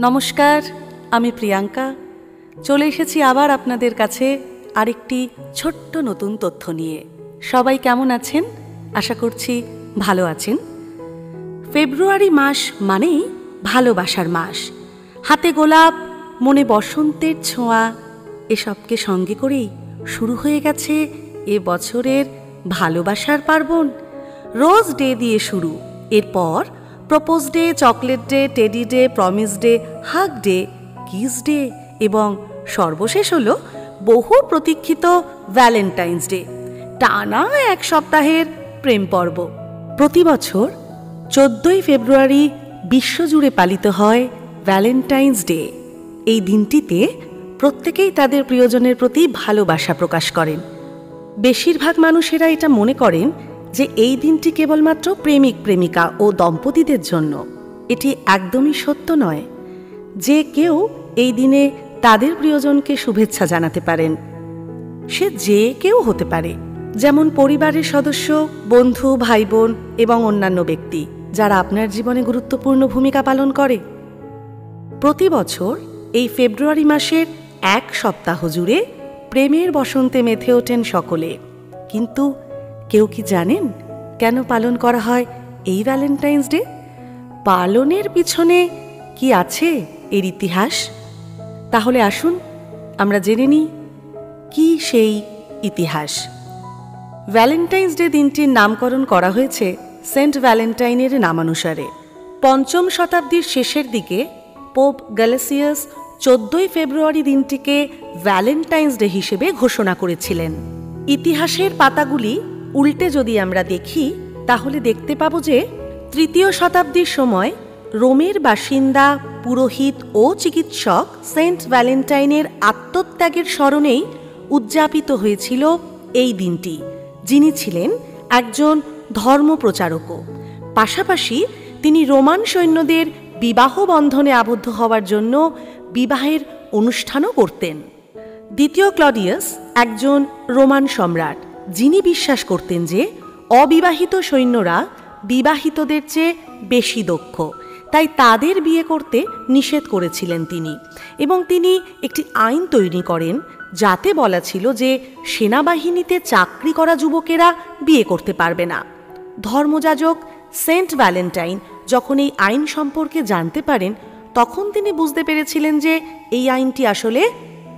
নমস্কার, আমি প্রিয়াঙ্কা। চলে এসেছি আবার আপনাদের কাছে আরেকটি ছোট্ট নতুন তথ্য নিয়ে। সবাই কেমন আছেন? আশা করছি ভালো আছেন। ফেব্রুয়ারি মাস মানেই ভালোবাসার মাস। হাতে গোলাপ, মনে বসন্তের ছোঁয়া, এসবকে সঙ্গে করেই শুরু হয়ে গেছে এ বছরের ভালোবাসার পার্বণ। রোজ ডে দিয়ে শুরু, এরপর propose day, chocolate day, teddy day, promise day, hug day, kiss day এবং সর্বশেষ হলো বহু প্রতীক্ষিত ভ্যালেন্টাইন্স ডে। টানা এক সপ্তাহের প্রেম পর্ব। প্রতি বছর 14ই ফেব্রুয়ারি বিশ্বজুড়ে পালিত হয় ভ্যালেন্টাইন্স ডে। এই দিনটিতে প্রত্যেকেই তাদের প্রিয়জনের প্রতি ভালোবাসা প্রকাশ করেন। বেশিরভাগ মানুষেরা এটা মনে করেন যে এই দিনটি কেবলমাত্র প্রেমিক প্রেমিকা ও দম্পতিদের জন্য। এটি একদমই সত্য নয়। যে কেউ এই দিনে তাদের প্রিয়জনকে শুভেচ্ছা জানাতে পারেন। সে যে কেউ হতে পারে, যেমন পরিবারের সদস্য, বন্ধু, ভাই বোন এবং অন্যান্য ব্যক্তি যারা আপনার জীবনে গুরুত্বপূর্ণ ভূমিকা পালন করে। প্রতি বছর এই ফেব্রুয়ারি মাসের এক সপ্তাহ জুড়ে প্রেমের বসন্তে মেতে ওঠেন সকলে। কিন্তু কেউ কি জানেন কেন পালন করা হয় এই ভ্যালেন্টাইন্স ডে? পালনের পিছনে কি আছে এর ইতিহাস? তাহলে আসুন আমরা জেনে নিই কি সেই ইতিহাস। ভ্যালেন্টাইন্স ডে দিনটির নামকরণ করা হয়েছে সেন্ট ভ্যালেন্টাইনের নামানুসারে। 5ম শতাব্দীর শেষের দিকে পোপ গ্যালেসিয়াস 14ই ফেব্রুয়ারি দিনটিকে ভ্যালেন্টাইন্স ডে হিসেবে ঘোষণা করেছিলেন। ইতিহাসের পাতাগুলি উল্টে যদি আমরা দেখি তাহলে দেখতে পাব যে 3য় শতাব্দীর সময় রোমের বাসিন্দা, পুরোহিত ও চিকিৎসক সেন্ট ভ্যালেন্টাইনের আত্মত্যাগের স্মরণেই উদযাপিত হয়েছিল এই দিনটি, যিনি ছিলেন একজন ধর্মপ্রচারকও। পাশাপাশি তিনি রোমান সৈন্যদের বিবাহ বন্ধনে আবদ্ধ হওয়ার জন্য বিবাহের অনুষ্ঠানও করতেন। দ্বিতীয় ক্লডিয়াস একজন রোমান সম্রাট, যিনি বিশ্বাস করতেন যে অবিবাহিত সৈন্যরা বিবাহিতদের চেয়ে বেশি দক্ষ, তাই তাদের বিয়ে করতে নিষেধ করেছিলেন তিনি। এবং তিনি একটি আইন তৈরি করেন যাতে বলা ছিল যে সেনাবাহিনীতে চাকরি করা যুবকেরা বিয়ে করতে পারবে না। ধর্মযাজক সেন্ট ভ্যালেন্টাইন যখন এই আইন সম্পর্কে জানতে পারেন, তখন তিনি বুঝতে পেরেছিলেন যে এই আইনটি আসলে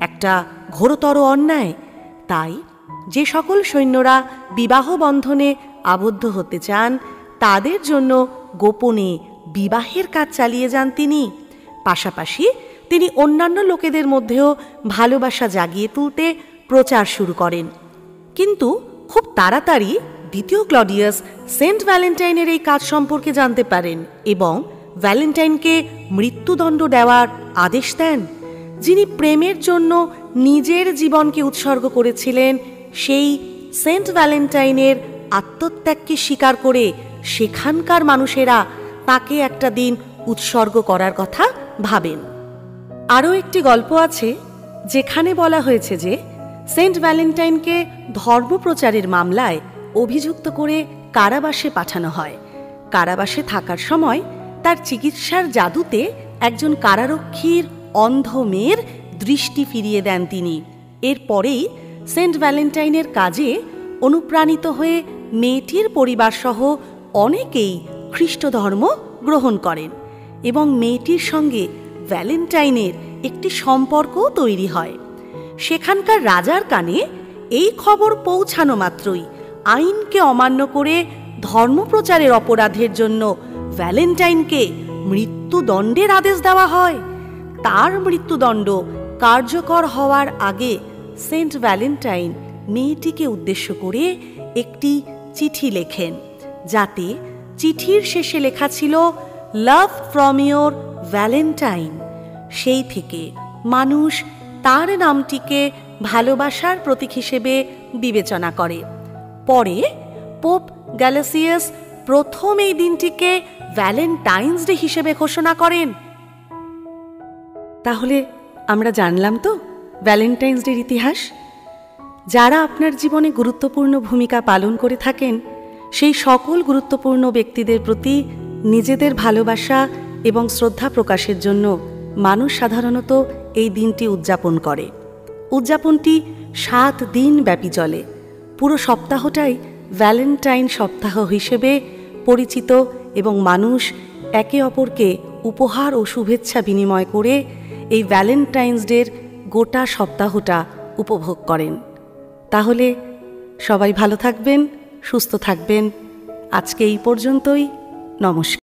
একটা ঘোরতর অন্যায়। তাই যে সকল সৈন্যরা বিবাহ বন্ধনে আবদ্ধ হতে চান তাদের জন্য গোপনে বিবাহের কাজ চালিয়ে যান তিনি। পাশাপাশি তিনি অন্যান্য লোকেদের মধ্যেও ভালোবাসা জাগিয়ে তুলতে প্রচার শুরু করেন। কিন্তু খুব তাড়াতাড়ি দ্বিতীয় ক্লডিয়াস সেন্ট ভ্যালেন্টাইনের এই কাজ সম্পর্কে জানতে পারেন এবং ভ্যালেন্টাইনকে মৃত্যুদণ্ড দেওয়ার আদেশ দেন। যিনি প্রেমের জন্য নিজের জীবনকে উৎসর্গ করেছিলেন, সেই সেন্ট ভ্যালেন্টাইনের আত্মত্যাগকে স্বীকার করে সেখানকার মানুষেরা তাকে একটা দিন উৎসর্গ করার কথা ভাবেন। আরও একটি গল্প আছে যেখানে বলা হয়েছে যে সেন্ট ভ্যালেন্টাইনকে ধর্মপ্রচারের মামলায় অভিযুক্ত করে কারাবাসে পাঠানো হয়। কারাবাসে থাকার সময় তার চিকিৎসার জাদুতে একজন কারারক্ষীর অন্ধ মেয়ের দৃষ্টি ফিরিয়ে দেন তিনি। এরপরেই সেন্ট ভ্যালেন্টাইনের কাজে অনুপ্রাণিত হয়ে মেয়েটির পরিবারসহ অনেকেই খ্রিস্ট ধর্ম গ্রহণ করেন এবং মেয়েটির সঙ্গে ভ্যালেন্টাইনের একটি সম্পর্কও তৈরি হয়। সেখানকার রাজার কানে এই খবর পৌঁছানো মাত্রই আইনকে অমান্য করে ধর্মপ্রচারের অপরাধের জন্য ভ্যালেন্টাইনকে মৃত্যুদণ্ডের আদেশ দেওয়া হয়। তার মৃত্যুদণ্ড কার্যকর হওয়ার আগে সেন্ট ভ্যালেন্টাইন মেয়েটিকে উদ্দেশ্য করে একটি চিঠি লেখেন, যাতে চিঠির শেষে লেখা ছিল লাভ ফ্রম ইয়োর ভ্যালেন্টাইন। সেই থেকে মানুষ তার নামটিকে ভালোবাসার প্রতীক হিসেবে বিবেচনা করে। পরে পোপ গ্যালেসিয়াস প্রথম এই দিনটিকে ভ্যালেন্টাইন্স ডে হিসেবে ঘোষণা করেন। তাহলে আমরা জানলাম তো ভ্যালেন্টাইন্স ডের ইতিহাস। যারা আপনার জীবনে গুরুত্বপূর্ণ ভূমিকা পালন করে থাকেন সেই সকল গুরুত্বপূর্ণ ব্যক্তিদের প্রতি নিজেদের ভালোবাসা এবং শ্রদ্ধা প্রকাশের জন্য মানুষ সাধারণত এই দিনটি উদযাপন করে। উদযাপনটি 7 দিন ব্যাপী চলে। পুরো সপ্তাহটাই ভ্যালেন্টাইন সপ্তাহ হিসেবে পরিচিত এবং মানুষ একে অপরকে উপহার ও শুভেচ্ছা বিনিময় করে এই ভ্যালেন্টাইন্স ডের গোটা সপ্তাহটা উপভোগ করেন। তাহলে সবাই ভালো থাকবেন, সুস্থ থাকবেন। আজকে এই পর্যন্তই। নমস্কার।